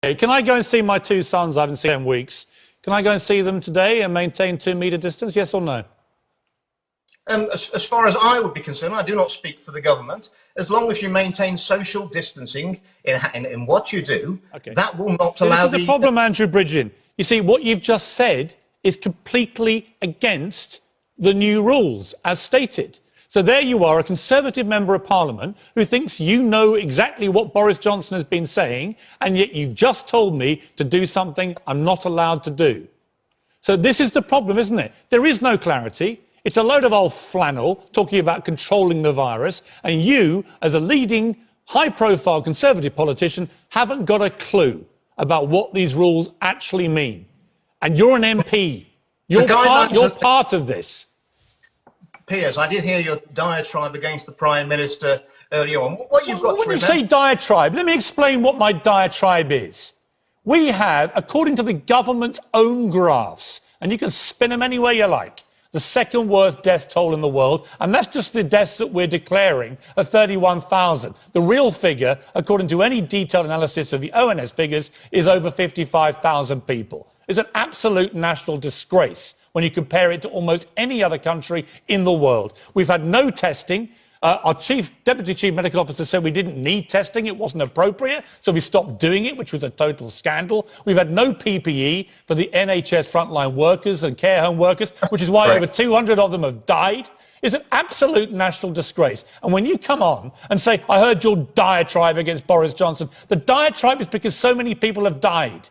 Can I go and see my two sons I haven't seen in 10 weeks? Can I go and see them today and maintain 2-metre distance, yes or no? As far as I would be concerned, I do not speak for the government. As long as you maintain social distancing in what you do, okay, that will not allow the problem, Andrew Brigden. You see, what you've just said is completely against the new rules, as stated. So there you are, a Conservative member of Parliament who thinks you know exactly what Boris Johnson has been saying, and yet you've just told me to do something I'm not allowed to do. So this is the problem, isn't it? There is no clarity. It's a load of old flannel talking about controlling the virus, and you, as a leading, high-profile Conservative politician, haven't got a clue about what these rules actually mean. And you're an MP. You're part of this. Piers, I did hear your diatribe against the Prime Minister earlier on. What you've got to remember... When you say diatribe, let me explain what my diatribe is. We have, according to the government's own graphs, and you can spin them any way you like, the second worst death toll in the world, and that's just the deaths that we're declaring at 31,000. The real figure, according to any detailed analysis of the ONS figures, is over 55,000 people. It's an absolute national disgrace when you compare it to almost any other country in the world. We've had no testing. Our Deputy Chief Medical Officer said we didn't need testing, it wasn't appropriate, so we stopped doing it, which was a total scandal. We've had no PPE for the NHS frontline workers and care home workers, which is why over 200 of them have died. It's an absolute national disgrace. And when you come on and say, I heard your diatribe against Boris Johnson, the diatribe is because so many people have died,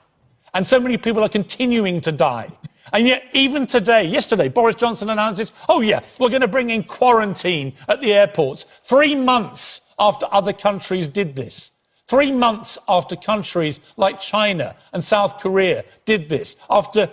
and so many people are continuing to die. And yet, even today, yesterday, Boris Johnson announces, oh yeah, we're going to bring in quarantine at the airports. 3 months after other countries did this. 3 months after countries like China and South Korea did this. After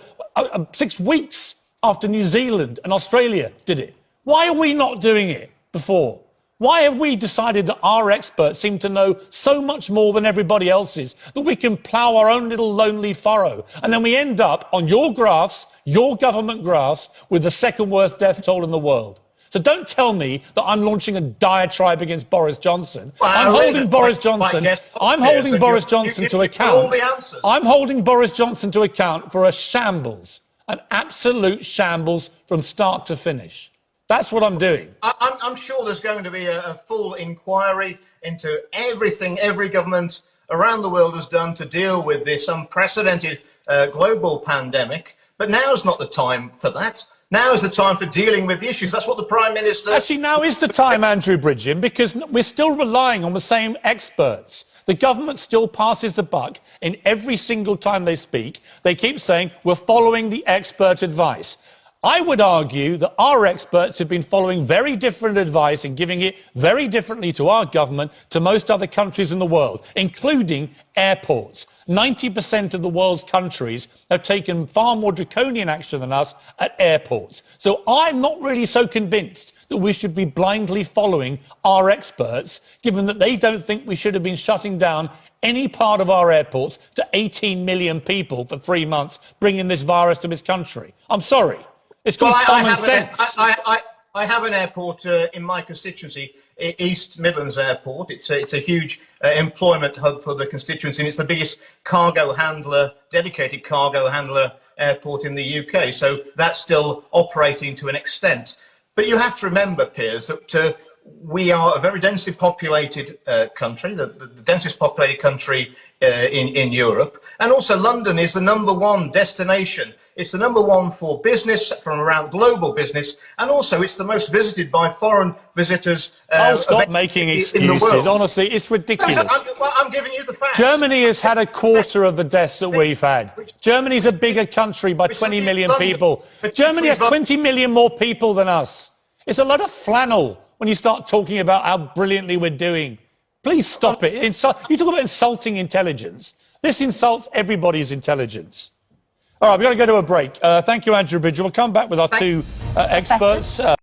6 weeks after New Zealand and Australia did it. Why are we not doing it before? Why have we decided that our experts seem to know so much more than everybody else's that we can plough our own little lonely furrow? And then we end up on your graphs, your government graphs, with the second worst death toll in the world. So don't tell me that I'm launching a diatribe against Boris Johnson. I'm holding Boris Johnson to account. I'm holding Boris Johnson to account for a shambles, an absolute shambles from start to finish. That's what I'm doing. I'm sure there's going to be a full inquiry into everything every government around the world has done to deal with this unprecedented global pandemic. But now's not the time for that. Now is the time for dealing with the issues. That's what the Prime Minister... Actually, now is the time, Andrew Brigden, because we're still relying on the same experts. The government still passes the buck in every single time they speak. They keep saying, we're following the expert advice. I would argue that our experts have been following very different advice and giving it very differently to our government to most other countries in the world, including airports. 90% of the world's countries have taken far more draconian action than us at airports. So I'm not really so convinced that we should be blindly following our experts, given that they don't think we should have been shutting down any part of our airports to 18 million people for 3 months, bringing this virus to this country. I'm sorry. It's called common sense. I have an airport in my constituency, East Midlands Airport. It's a huge employment hub for the constituency, and it's the biggest cargo handler, dedicated cargo handler airport in the UK. So that's still operating to an extent. But you have to remember, Piers, that we are a very densely populated country, the densest populated country in Europe. And also London is the #1 destination. It's the #1 for business from around global business, and also it's the most visited by foreign visitors. Stop making excuses. Honestly, it's ridiculous. I'm giving you the facts. Germany has had a quarter of the deaths that we've had. Germany's a bigger country by 20 million people. Germany has 20 million more people than us. It's a lot of flannel when you start talking about how brilliantly we're doing. Please stop it. You talk about insulting intelligence. This insults everybody's intelligence. All right, we've got to go to a break. Thank you, Andrew Brigden. We'll come back with our two experts.